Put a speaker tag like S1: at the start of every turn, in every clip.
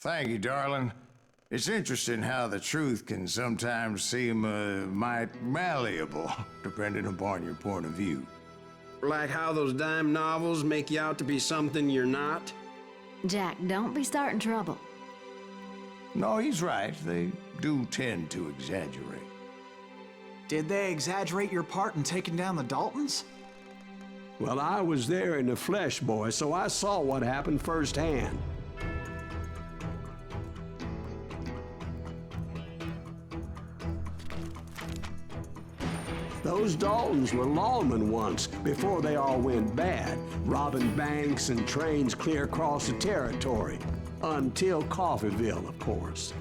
S1: Thank you, darling. It's interesting how the truth can sometimes seem might malleable, depending upon your point of view.
S2: Like how those dime novels make you out to be something you're not?
S3: Jack, don't be starting trouble.
S1: No, he's right. They do tend to exaggerate.
S4: Did they exaggerate your part in taking down the Daltons?
S2: Well, I was there in the flesh, boy, so I saw what happened firsthand. Those Daltons were lawmen once, before they all went bad, robbing banks and trains clear across the territory. Until Coffeeville, of course.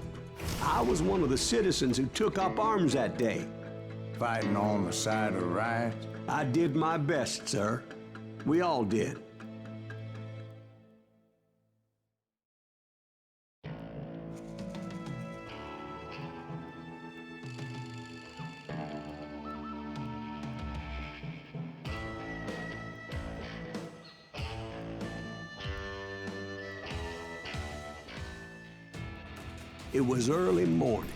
S2: I was one of the citizens who took up arms that day.
S1: Fighting on the side of right?
S2: I did my best, sir. We all did. It was early morning.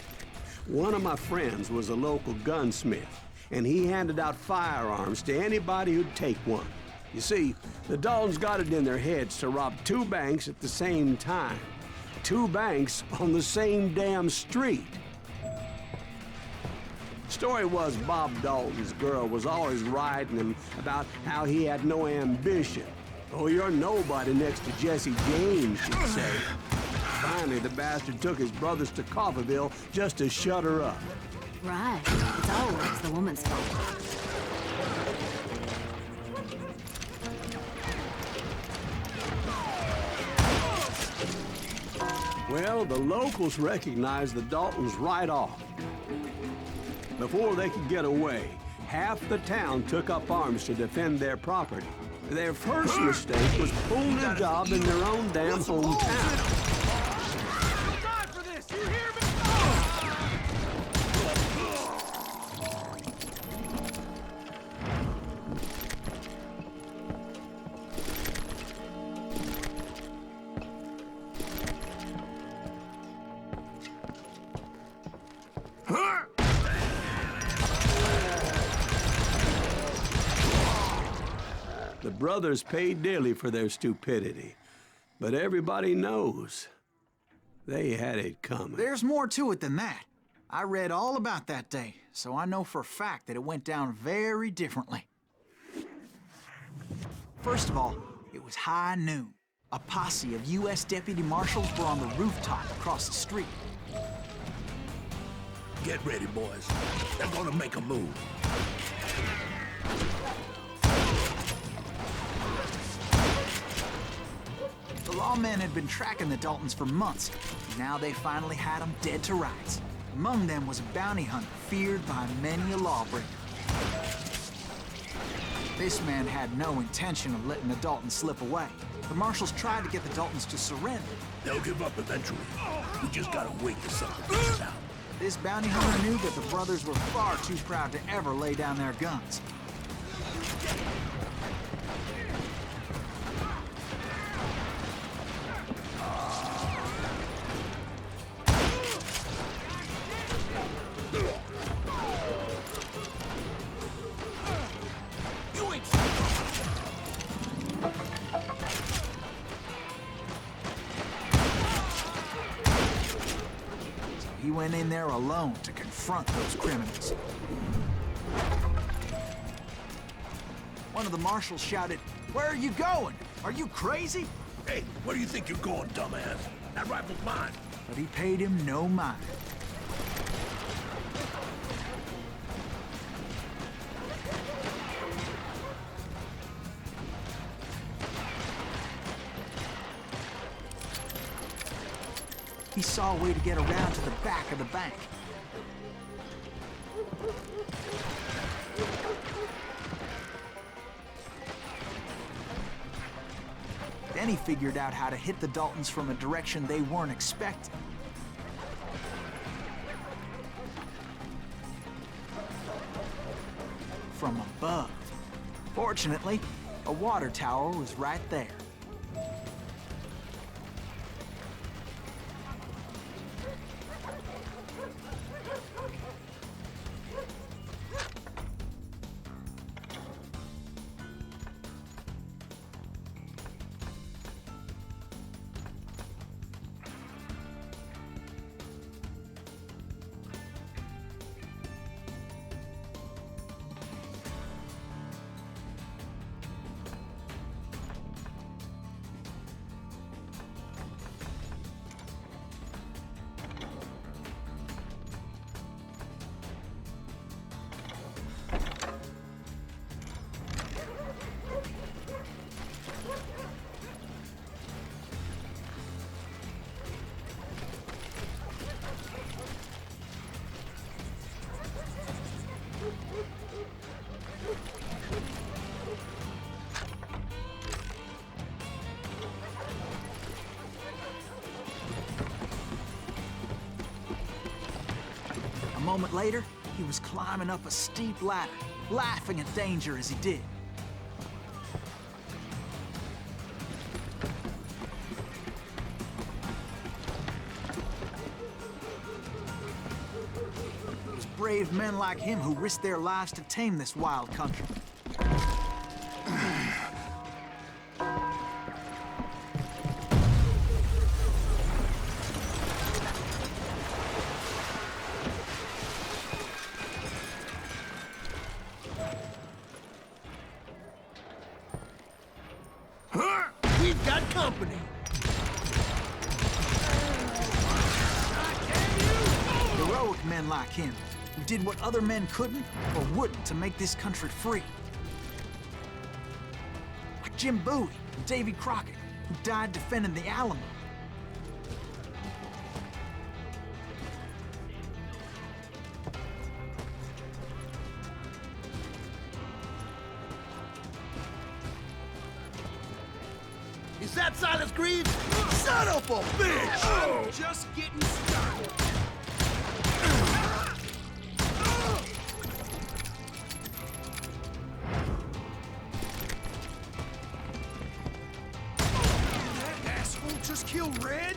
S2: One of my friends was a local gunsmith, and he handed out firearms to anybody who'd take one. You see, the Daltons got it in their heads to rob 2 banks at the same time. 2 banks on the same damn street. Story was Bob Dalton's girl was always writing him about how he had no ambition. Oh, you're nobody next to Jesse James, she'd say. Finally, the bastard took his brothers to Coffeeville just to shut her up.
S3: Right. It's always the woman's fault.
S2: Well, the locals recognized the Daltons right off. Before they could get away, half the town took up arms to defend their property. Their first mistake was pulling a job in their own damn hometown. The brothers paid dearly for their stupidity, but everybody knows they had it coming.
S4: There's more to it than that. I read all about that day, so I know for a fact that it went down very differently. First of all, it was high noon. A posse of U.S. deputy marshals were on the rooftop across the street.
S5: Get ready, boys. They're gonna make a move.
S4: The lawmen had been tracking the Daltons for months. Now they finally had them dead to rights. Among them was a bounty hunter feared by many a lawbreaker. This man had no intention of letting the Daltons slip away. The marshals tried to get the Daltons to surrender.
S5: They'll give up eventually. We just gotta wait to settle this out.
S4: This bounty hunter knew that the brothers were far too proud to ever lay down their guns. He went in there alone to confront those criminals. One of the marshals shouted, "Where are you going? Are you crazy?"
S5: Hey, where do you think you're going, dumbass? That rifle's mine.
S4: But he paid him no mind. He saw a way to get around to the back of the bank. Then he figured out how to hit the Daltons from a direction they weren't expecting. From above. Fortunately, a water tower was right there. A moment later, he was climbing up a steep ladder, laughing at danger as he did. It was brave men like him who risked their lives to tame this wild country.
S5: We've got company.
S4: Heroic men like him, who did what other men couldn't or wouldn't to make this country free. Like Jim Bowie and Davy Crockett, who died defending the Alamo.
S5: Is that Silas Greaves? Son of a bitch! I'm just getting started. That asshole just killed Red?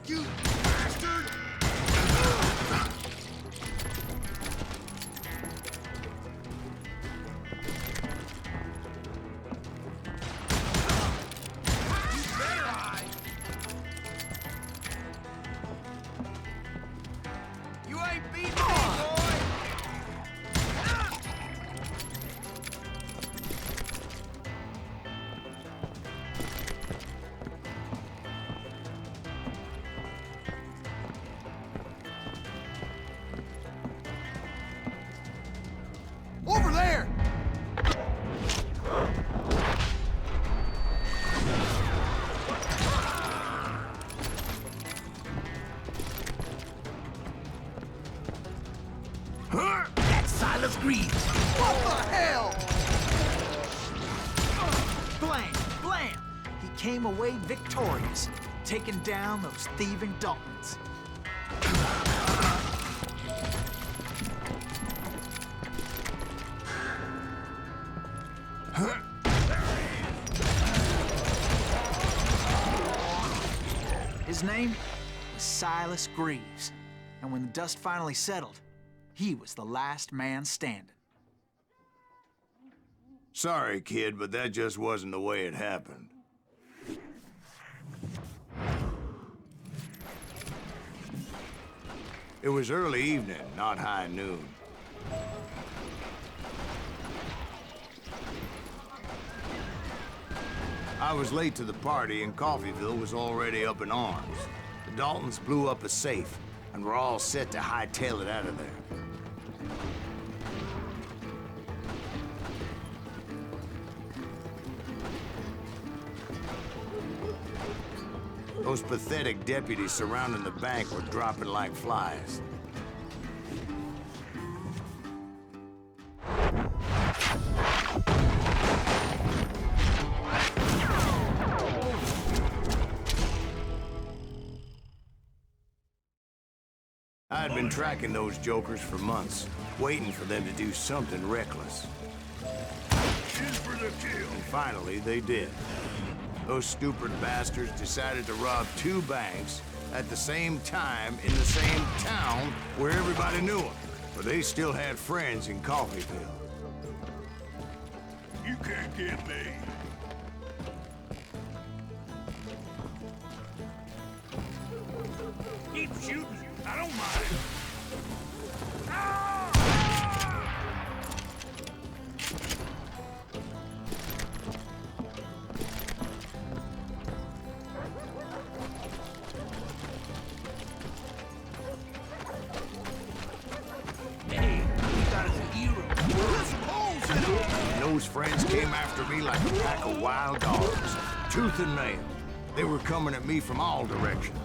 S5: You bastard! You ain't beating me, boy! Over there! That's Silas Greaves. What the hell?
S4: Blam! Blam! He came away victorious, taking down those thieving Daltons. His name was Silas Greaves, and when the dust finally settled, he was the last man standing.
S1: Sorry, kid, but that just wasn't the way it happened. It was early evening, not high noon. I was late to the party, and Coffeyville was already up in arms. The Daltons blew up a safe, and were all set to hightail it out of there. Those pathetic deputies surrounding the bank were dropping like flies. I had been tracking those jokers for months, waiting for them to do something reckless.
S5: She's for the kill.
S1: And finally, they did. Those stupid bastards decided to rob two banks at the same time in the same town where everybody knew them. But they still had friends in Coffeyville.
S5: You can't get me. Keep shooting. I don't mind. Hey, you got us a hero. Put some holes in him.
S1: And those friends came after me like a pack of wild dogs, tooth and nail. They were coming at me from all directions.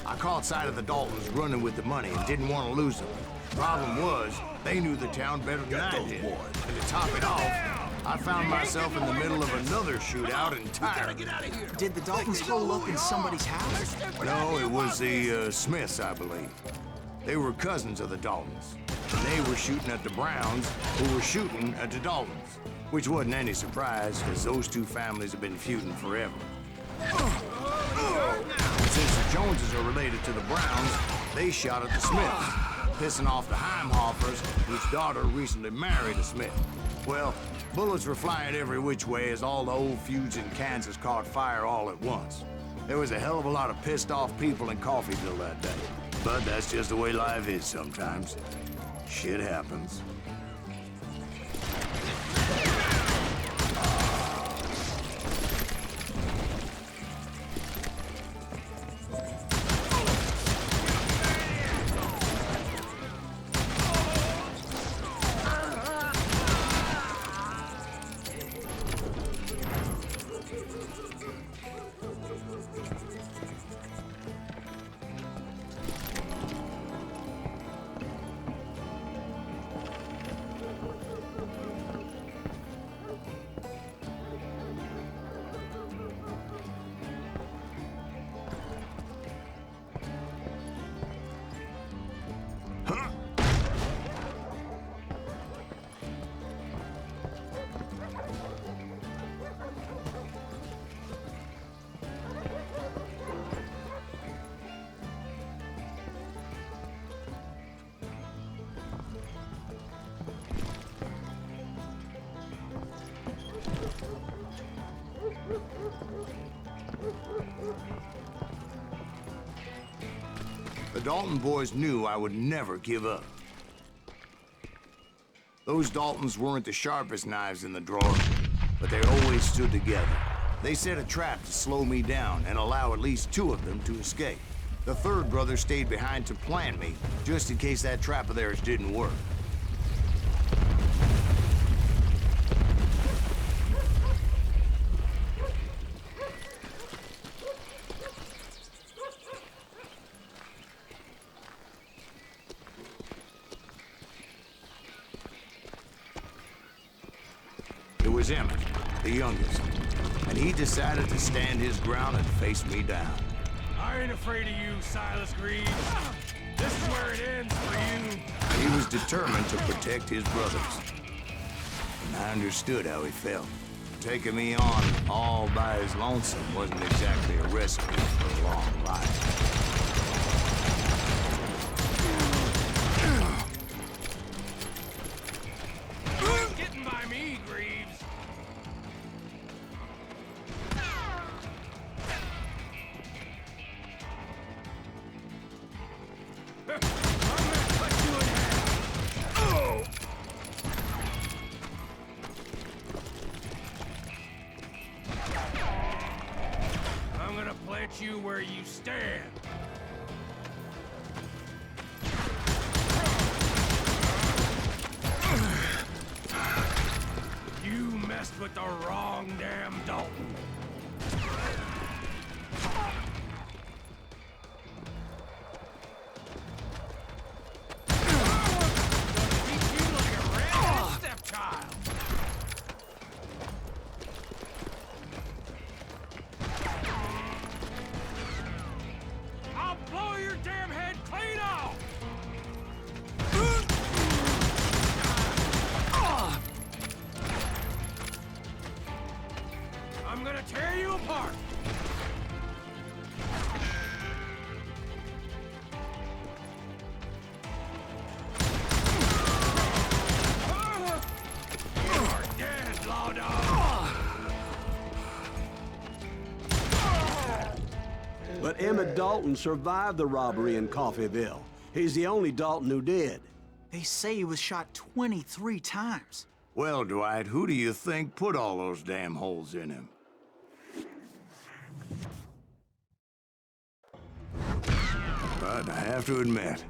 S1: I caught sight of the Daltons running with the money and didn't want to lose them. Problem was, they knew the town better than I did. And to top it off, I found myself in the middle of another shootout entirely.
S5: Get out of here!
S4: Did the Daltons hole up in somebody's house?
S1: No, it was the Smiths, I believe. They were cousins of the Daltons. And they were shooting at the Browns, who were shooting at the Daltons. Which wasn't any surprise, because those two families have been feuding forever. Since the Joneses are related to the Browns, they shot at the Smiths, pissing off the Heimhoffers, whose daughter recently married a Smith. Well, bullets were flying every which way as all the old feuds in Kansas caught fire all at once. There was a hell of a lot of pissed off people in Coffeyville that day. But that's just the way life is sometimes. Shit happens. The Dalton boys knew I would never give up. Those Daltons weren't the sharpest knives in the drawer, but they always stood together. They set a trap to slow me down and allow at least two of them to escape. The third brother stayed behind to plant me, just in case that trap of theirs didn't work. It was Emmett, the youngest, and he decided to stand his ground and face me down.
S6: I ain't afraid of you, Silas Greaves. This is where it ends for you.
S1: He was determined to protect his brothers. And I understood how he felt. Taking me on all by his lonesome wasn't exactly a recipe for a long life.
S6: Getting by me, Greaves. I'm gonna cut you in half. Oh! I'm gonna plant you where you stand. You messed with the wrong damn Dalton. Treat you like a red stepchild. I'll blow your damn head clean off. I'm gonna tear you apart. You're dead, law dog.
S2: But Emmett Dalton survived the robbery in Coffeyville. He's the only Dalton who did.
S4: They say he was shot 23 times.
S1: Well, Dwight, who do you think put all those damn holes in him? But I have to admit,